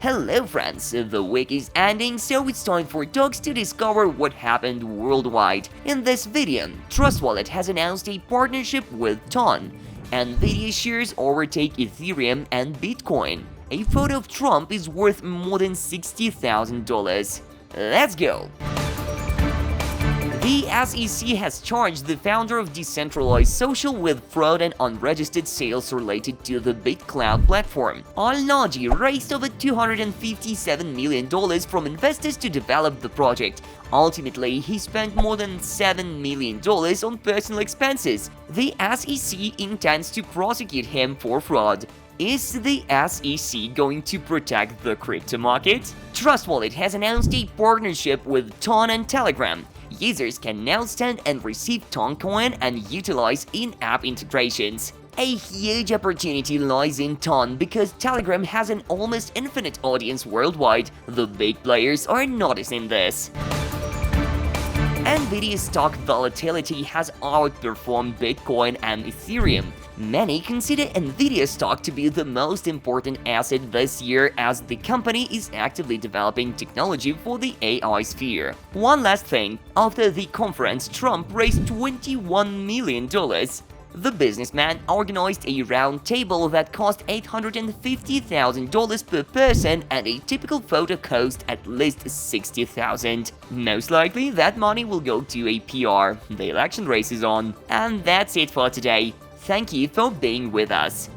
Hello friends, the week is ending, so it's time for talks to discover what happened worldwide. In this video, Trust Wallet has announced a partnership with Ton. Nvidia shares overtake Ethereum and Bitcoin. A photo of Trump is worth more than $60,000. Let's go! The SEC has charged the founder of Decentralized Social with fraud and unregistered sales related to the BitCloud platform. Al-Naji raised over $257 million from investors to develop the project. Ultimately, he spent more than $7 million on personal expenses. The SEC intends to prosecute him for fraud. Is the SEC going to protect the crypto market? Trust Wallet has announced a partnership with Ton and Telegram. Users can now send and receive Toncoin and utilize in-app integrations. A huge opportunity lies in Ton because Telegram has an almost infinite audience worldwide. The big players are noticing this. Nvidia stock volatility has outperformed Bitcoin and Ethereum. Many consider Nvidia stock to be the most important asset this year as the company is actively developing technology for the AI sphere. One last thing, after the conference, Trump raised $21 million. The businessman organized a roundtable that cost $850,000 per person, and a typical photo cost at least $60,000. Most likely, that money will go to a PR. The election race is on. And that's it for today. Thank you for being with us.